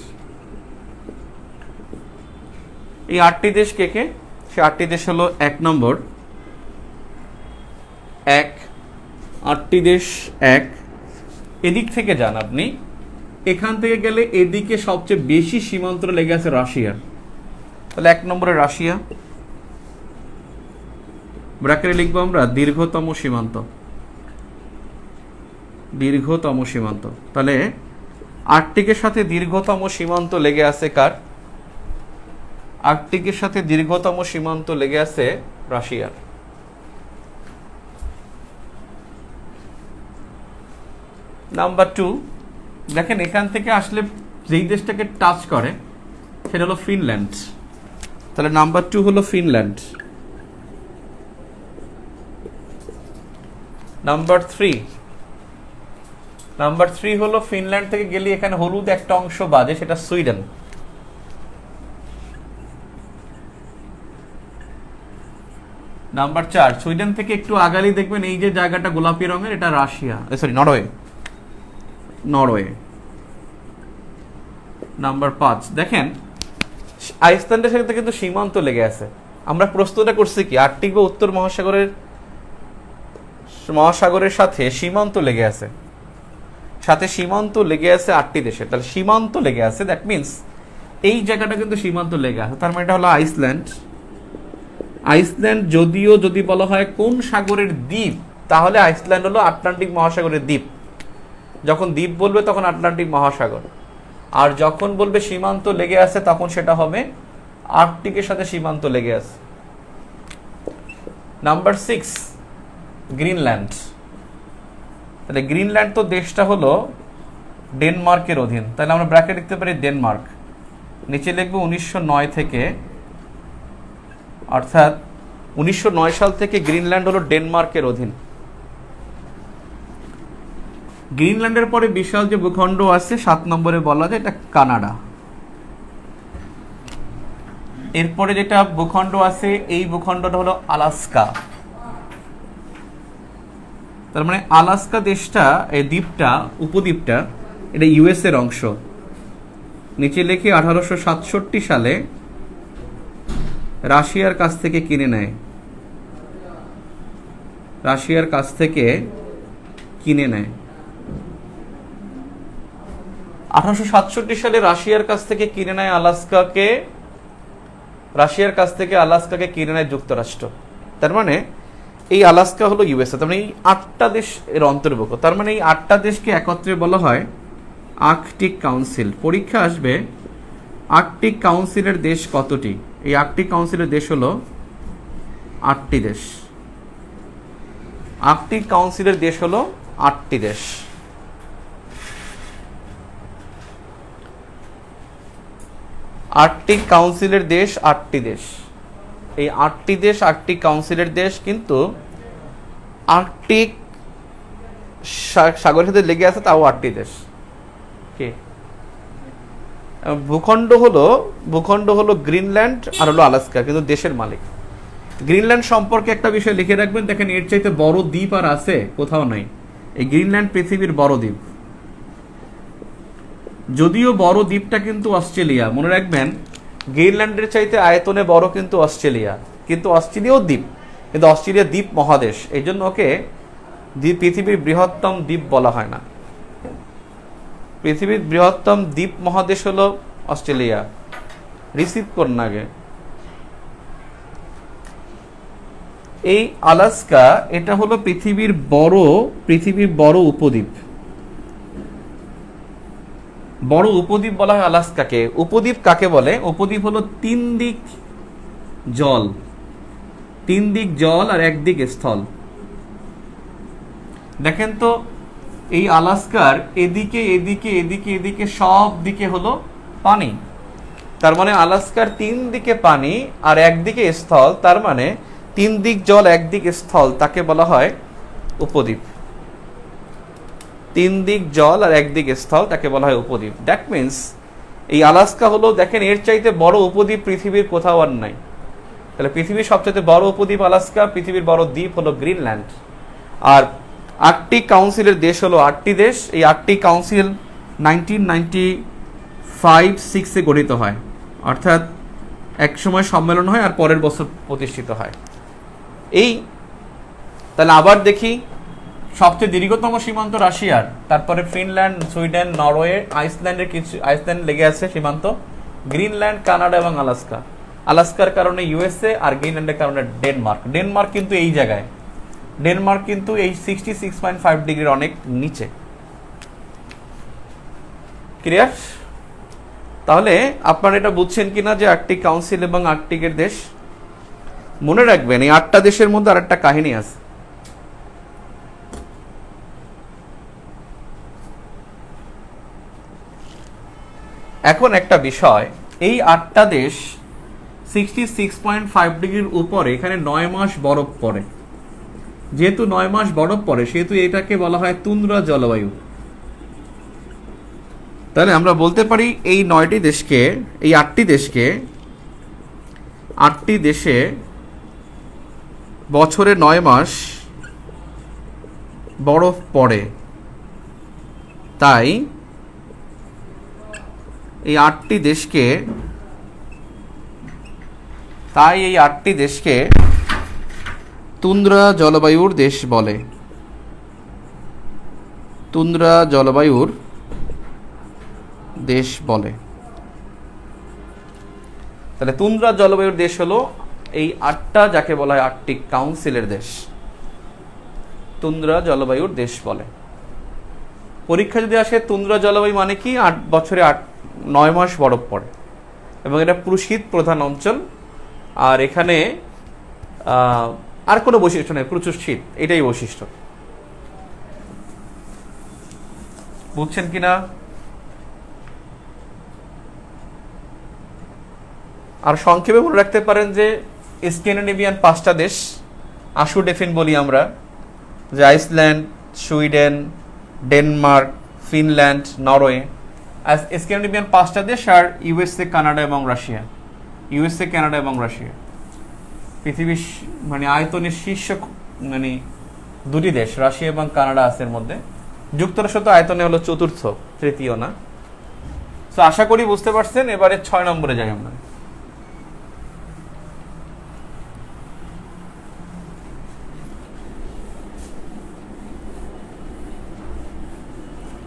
এই 8টি দেশ কে কে? সে 8টি দেশ হলো, 1 নম্বর 8টি দেশ 1, এদিক থেকে যান আপনি, এখান থেকে গেলে এদিকে সবচেয়ে বেশি সীমান্ত লেগে আছে রাশিয়ার। তাহলে 1 নম্বরে রাশিয়া, ব্র্যাকেটে লিখবো আমরা দীর্ঘতম সীমান্ত, দীর্ঘতম সীমান্ত। তাহলে আর্কটিকের সাথে দীর্ঘতম সীমান্ত লেগে আছে কার? আর্কটিকের সাথে দীর্ঘতম সীমান্ত লেগে আছে রাশিয়ার। নাম্বার 2, দেখেন এখান থেকে আসলে যেই দেশটাকে টাচ করে সেটা হলো ফিনল্যান্ড। তাহলে নাম্বার 2 হলো ফিনল্যান্ড। নাম্বার 3 হলো ফিনল্যান্ড থেকে গেলে এখানে হলুদ একটা অংশ বাজে, সেটা সুইডেন। নাম্বার 4, সুইডেন থেকে একটু আগালি দেখবেন এই যে জায়গাটা গোলাপি রঙের, এটা Russia, sorry Norway, Norway. Number 5, দেখেন আইসল্যান্ডের সাথে কিন্তু সীমান্ত লেগে আছে। আমরা প্রশ্নটা করছি কি, আর্কটিক বা উত্তর মহাসাগরের সাথে সীমান্ত লেগে আছে, সাথে সীমান্ত লেগে আছে 8টি দেশের। তাহলে সীমান্ত লেগে আছে, দ্যাট মিনস এই জায়গাটা কিন্তু সীমান্ত লেগে আছে, তার মানে এটা হলো আইসল্যান্ড। আইসল্যান্ড যদিও যদি বলা হয় কোন সাগরের দ্বীপ, তাহলে আইসল্যান্ড হলো আটলান্টিক মহাসাগরের দ্বীপ। যখন দ্বীপ বলবে তখন আটলান্টিক মহাসাগর, আর যখন বলবে সীমান্ত লেগে আছে তখন সেটা হবে আর্কটিকের সাথে সীমান্ত লেগে আছে। Number 6, Greenland. তাহলে গ্রিনল্যান্ড তো দেশটা হলো ডেনমার্কের অধীন, তাহলে আমরা ব্র্যাকেট লিখতে পারি ডেনমার্ক, নিচে লিখবো 1909 থেকে, অর্থাৎ 1909 সাল থেকে গ্রিনল্যান্ড হলো ডেনমার্কের অধীন। গ্রিনল্যান্ডের পরে বিশাল যে ভূখণ্ড আছে 7 নম্বরে বলা যায় এটা কানাডা। এরপরে যেটা ভূখণ্ড আছে, এই ভূখণ্ডটা হলো আলাস্কা। তার মানে আলাস্কা দেশটা, এই দ্বীপটা, উপদ্বীপটা, এটা ইউএস এর অংশ। নিচে লিখে 1867 সালে রাশিয়ার কাছ থেকে কিনে নেয়, রাশিয়ার কাছ থেকে কিনে নেয়। 1867 সালে রাশিয়ার কাছ থেকে কিনে নেয় আলাস্কাকে, রাশিয়ার কাছ থেকে আলাস্কাকে কিনে নেয় যুক্তরাষ্ট্র। তার মানে এই আলাস্কা হলো ইউএসএ, তার মানে এই 8টা দেশ এর অন্তর্ভুক্ত। তার মানে এই 8টা দেশকে একত্রে বলা হয় আর্কটিক কাউন্সিল। পরীক্ষা আসবে আর্কটিক কাউন্সিলের দেশ কতটি? এই আর্কটিক কাউন্সিলের দেশ হলো 8টি দেশ। আর্কটিক কাউন্সিলের দেশ হলো 8টি দেশ। আর্কটিক কাউন্সিলের দেশ 8টি দেশ। এই 8টি দেশ আর্কটিক কাউন্সিলের দেশ, কিন্তু আর্কটিক সাগরের সাথে লেগে আছে তাও 8টি দেশ। ভূখণ্ড হলো গ্রিনল্যান্ড আর হলো আলাস্কা, কিন্তু দেশের মালিক গ্রিনল্যান্ড সম্পর্কে একটা বিষয় লিখে রাখবেন, দেখেন এর চাইতে বড় দ্বীপ আর আছে কোথাও নাই। এই গ্রিনল্যান্ড পৃথিবীর বড় দ্বীপ, যদিও বড় দ্বীপটা কিন্তু অস্ট্রেলিয়া। মনে রাখবেন গ্রিনল্যান্ডের চাইতে আয়তনে বড় কিন্তু অস্ট্রেলিয়া, কিন্তু অস্ট্রেলিয়াও দ্বীপ, কিন্তু অস্ট্রেলিয়া দ্বীপ মহাদেশ, এই জন্য ওকে পৃথিবীর বৃহত্তম দ্বীপ বলা হয় না। পৃথিবীর বৃহত্তম দ্বীপ মহাদেশ হলো অস্ট্রেলিয়া। রিসিভ করুন আগে। এই আলাস্কা এটা হলো পৃথিবীর বড় উপদ্বীপ। বড় উপদ্বীপ বলা হয় আলাস্কাকে। উপদ্বীপ কাকে বলে? উপদ্বীপ হলো তিন দিক জল আর একদিক স্থল। দেখেন তো এই আলাস্কার এদিকে এদিকে এদিকে এদিকে সব দিকে হলো পানি, তার মানে আলাস্কার তিন দিকে পানি আর একদিকে স্থল, তার মানে তিন দিক জল একদিক স্থল, তাকে বলা হয় উপদ্বীপ। তিন দিক জল আর একদিক স্থল, তাকে বলা হয় উপদ্বীপ। দ্যাট মিনস এই আলাস্কা হলো, দেখেন এর চাইতে বড় উপদ্বীপ পৃথিবীর কোথাও আর নাই। তাহলে পৃথিবীর সবচেয়ে বড় উপদ্বীপ আলাস্কা, পৃথিবীর বড় দ্বীপ হলো গ্রিনল্যান্ড। আর আর্কটিক কাউন্সিলের দেশ হলো 8টি দেশ। এই আর্কটিক কাউন্সিল 1995-6 গঠিত হয়, অর্থাৎ এক সময় সম্মেলন হয় আর পরের বছর প্রতিষ্ঠিত হয়। এই তাহলে আবার দেখি, সবচেয়ে দীর্ঘতম সীমান্ত রাশিয়ার, তারপরে ফিনল্যান্ড, সুইডেন, নরওয়ে, আইসল্যান্ড লেগে আছে সীমান্ত, গ্রিনল্যান্ড, কানাডা এবং আলাস্কা। আলাস্কার কারণে ইউএসএ আর গ্রিনল্যান্ডের কারণে ডেনমার্ক কিন্তু এই জায়গায়, ডেনমার্ক কিন্তু এই 66.5 ডিগ্রির অনেক নিচে। ক্লিয়ার? তাহলে আপনারা এটা বুঝছেন কিনা যে আর্কটিক কাউন্সিল এবং আর্কটিকের দেশ? মনে রাখবেন এই 8টা দেশের মধ্যে আর একটা কাহিনী আছে। এখন একটা বিষয়, এই 8টা দেশ 66.5 ডিগ্রির উপরে, এখানে 9 মাস বরফ পড়ে। যেহেতু 9 মাস বরফ পড়ে সেহেতু এটাকে বলা হয় তুন্দ্রা জলবায়ু। তাহলে আমরা বলতে পারি এই 9টি দেশকে, এই 8টি দেশকে, 8টি দেশে বছরে 9 মাস বরফ পড়ে। তাই এই 8টি দেশকে তুন্দ্রা জলবায়ুর দেশ বলে। তুন্দ্রা জলবায়ুর দেশ বলে। তাহলে তুন্দ্রা জলবায়ুর দেশ হলো এই 8টা, যাকে বলা হয় আর্কটিক কাউন্সিলের দেশ, তুন্দ্রা জলবায়ুর দেশ বলে। পরীক্ষা যদি আসে তুন্দ্রা জলবায়ু মানে কি, 8 বছরে 9 মাস বরফ পড়ে এবং এটা পুরো শীত প্রধান অঞ্চল। আর এখানে আর কোনো বৈশিষ্ট্য নেই, প্রচুর শীত, এটাই বৈশিষ্ট্য। বুঝছেন কিনা? আর সংক্ষেপে মনে রাখতে পারেন যে স্ক্যান্ডিনেভিয়ান 5টা দেশ, আশুডেফিন বলি আমরা, যে Iceland, Sweden, Denmark, Finland, Norway. Scandinavian 5টা দেশ আর ইউএসএ, কানাডা এবং রাশিয়া। ইউএসএ, কানাডা এবং রাশিয়া পৃথিবীর মানে আয়তনের শীর্ষ মানে 2টি দেশ, রাশিয়া এবং কানাডা আছে এর মধ্যে। যুক্তরাষ্ট্র তো আয়তনে হলো চতুর্থ, তৃতীয় না। তো আশা করি বুঝতে পারছেন। এবারে 6 নম্বরে যাই আমরা।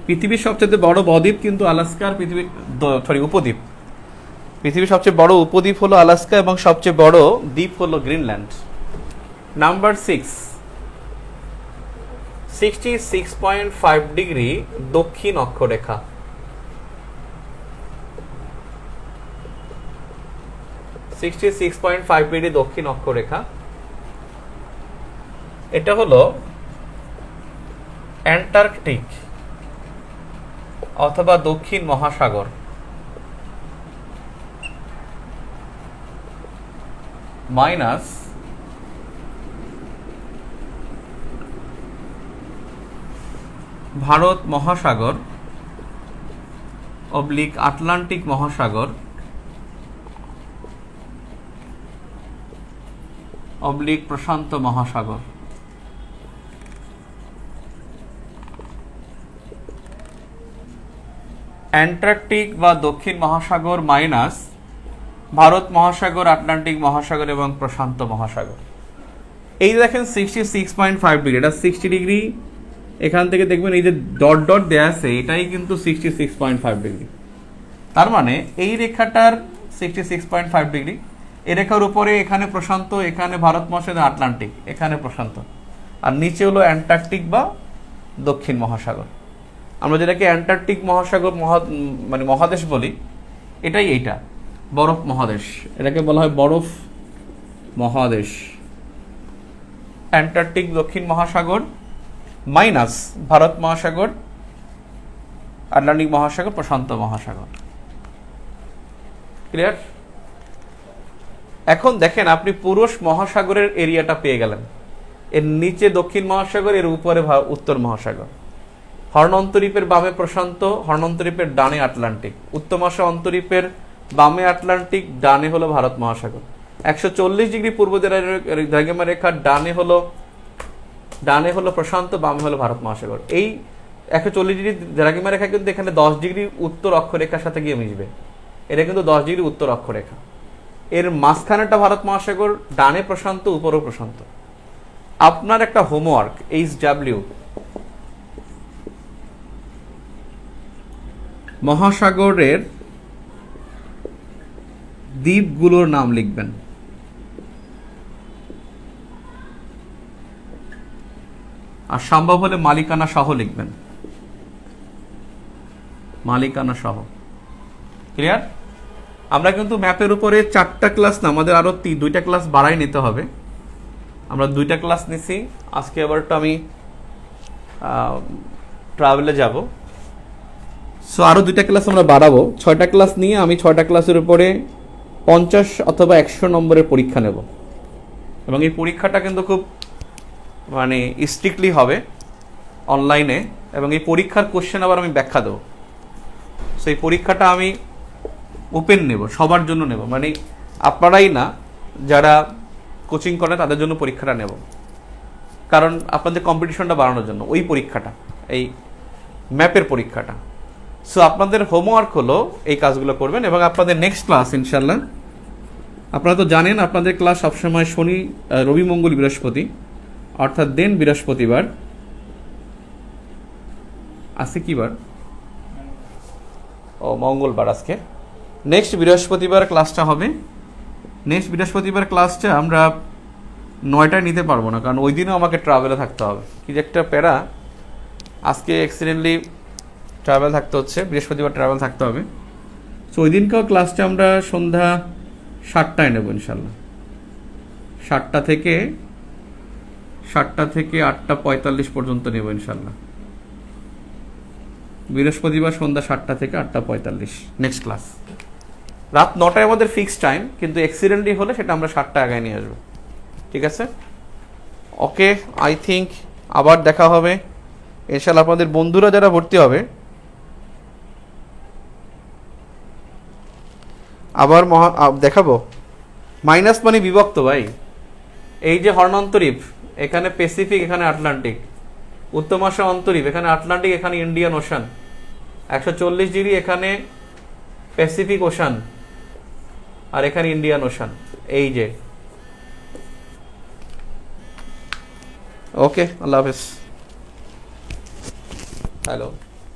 পৃথিবীর সবচেয়ে বড় বদ্বীপ কিন্তু আলাস্কার উপদ্বীপ। পৃথিবীর সবচেয়ে বড় উপদ্বীপ হলো আলাস্কা এবং সবচেয়ে বড় দ্বীপ হলো গ্রিনল্যান্ড। নাম্বার 6, 66.5 ডিগ্রি দক্ষিণ অক্ষরেখা। 66.5 ডিগ্রি দক্ষিণ অক্ষরেখা, এটা হলো অ্যান্টার্কটিক অথবা দক্ষিণ মহাসাগর। মাইনাস ভারত মহাসাগর অবলিক আটলান্টিক মহাসাগর অবলিক প্রশান্ত মহাসাগর। অ্যান্টার্কটিক বা দক্ষিণ মহাসাগর মাইনাস ভারত মহাসাগর, আটলান্টিক মহাসাগর এবং প্রশান্ত মহাসাগর। এই দেখেন 66.5 ডিগ্রি, এটা 60 ডিগ্রি। এখান থেকে দেখবেন এই যে ডট ডট দেয়া আছে, এটাই কিন্তু 66.5 ডিগ্রি। তার মানে এই রেখাটার 66.5 ডিগ্রি, এই রেখার উপরে এখানে প্রশান্ত, এখানে ভারত মহাসাগর, আটলান্টিক, এখানে প্রশান্ত, আর নিচে হলো অ্যান্টার্কটিক বা দক্ষিণ মহাসাগর। আমরা যেটাকে অ্যান্টার্কটিক মহাসাগর মানে মহাদেশ বলি, এটাই এইটা বরফ মহাদেশ, এটাকে বলা হয় বরফ মহাদেশ। অ্যান্টার্কটিক দক্ষিণ মহাসাগর মাইনাস ভারত মহাসাগর, আটলান্টিক মহাসাগর, প্রশান্ত মহাসাগর। ক্লিয়ার? এখন দেখেন আপনি পুরো মহাসাগরের এরিয়াটা পেয়ে গেলেন। এর নিচে দক্ষিণ মহাসাগর, এর উপরে উত্তর মহাসাগর। হর্ন অন্তরীপের বামে প্রশান্ত, হর্ন অন্তরীপের ডানে আটলান্টিক, উত্তমাশা অন্তরীপের বামে আটলান্টিক, ডানে হলো ভারত মহাসাগর। 140 ডিগ্রি পূর্ব দ্রাঘিমা রেখার ডানে হলো প্রশান্ত, বামে হলো ভারত মহাসাগর। এই 140 ডিগ্রি দ্রাঘিমা রেখা কিন্তু এখানে 10 ডিগ্রি উত্তর অক্ষরেখার সাথে গিয়ে মিশবে। এটা কিন্তু 10 ডিগ্রি উত্তর অক্ষরেখা। এর মাঝখানেটা ভারত মহাসাগর, ডানে প্রশান্ত, উপরও প্রশান্ত। আপনার একটা হোমওয়ার্ক, HW মহাসাগরের দ্বীপগুলোর নাম লিখবেন। আর সম্ভব হলে মালিকানা সহ লিখবেন, মালিকানা সহ। ক্লিয়ার? আমরা কিন্তু ম্যাপের উপরে 4টা ক্লাস না, আমাদের আরো 2টা ক্লাস বাড়াই নিতে হবে। আমরা 2টা ক্লাস নিছি, আজকে আবার আমি ট্রাভেলে যাব, সো আরো 2টা ক্লাস আমরা বাড়াবো। 6টা ক্লাস নিয়ে আমি 6টা ক্লাসের উপরে 50 অথবা 100 নম্বরের পরীক্ষা নেব। এবং এই পরীক্ষাটা কিন্তু খুব মানে স্ট্রিক্টলি হবে অনলাইনে, এবং এই পরীক্ষার কোশ্চেন আবার আমি ব্যাখ্যা দেবো। সো এই পরীক্ষাটা আমি ওপেন নেব, সবার জন্য নেব, মানে আপনারাই না, যারা কোচিং করেন তাদের জন্য পরীক্ষাটা নেব। কারণ আপনাদের কম্পিটিশনটা বাড়ানোর জন্য ওই পরীক্ষাটা, এই ম্যাপের পরীক্ষাটা। সো আপনাদের হোমওয়ার্ক হলো এই কাজগুলো করবেন। এবং আপনাদের নেক্সট ক্লাস ইনশাল্লাহ, আপনারা তো জানেন আপনাদের ক্লাস সবসময় শনি, রবি, মঙ্গল, বৃহস্পতি, অর্থাৎ দেন বৃহস্পতিবার। আজকে কি বার? ও মঙ্গলবার আজকে। নেক্সট বৃহস্পতিবার ক্লাসটা হবে। নেক্সট বৃহস্পতিবার ক্লাসটা আমরা 9টায় নিতে পারবো না, কারণ ওই দিনও আমাকে ট্রাভেলে থাকতে হবে। কি যে একটা প্যারা, আজকে অ্যাক্সিডেন্টলি ট্রাভেল থাকতে হচ্ছে, বৃহস্পতিবার ট্রাভেল থাকতে হবে। সো ওই দিনকাও ক্লাসটা আমরা সন্ধ্যা 7টায় নেব ইনশাল্লাহ। 7টা থেকে 8:45 পর্যন্ত নেব ইনশাল্লাহ। বৃহস্পতিবার সন্ধ্যা 7টা থেকে 8:45 নেক্সট ক্লাস। রাত 9টায় আমাদের ফিক্সড টাইম, কিন্তু অ্যাক্সিডেন্টই হলে সেটা আমরা 7টা আগায় নিয়ে আসবো। ঠিক আছে? ওকে, আই থিঙ্ক আবার দেখা হবে ইনশাল্লাহ। আপনাদের বন্ধুরা যারা ভর্তি হবে, আবার দেখাবো। মাইনাস মানে বিভক্ত ভাই। এই যে হর্ন অন্তরীপ, এখানে প্যাসিফিক, এখানে আটলান্টিক। উত্তমাশা অন্তরীপ, এখানে আটলান্টিক, এখানে ইন্ডিয়ান ওশান। 140 ডিগ্রি, এখানে প্যাসিফিক ওশান আর এখানে ইন্ডিয়ান ওশান। এই যে, ওকে, আল্লাহ হাফেজ। হ্যালো।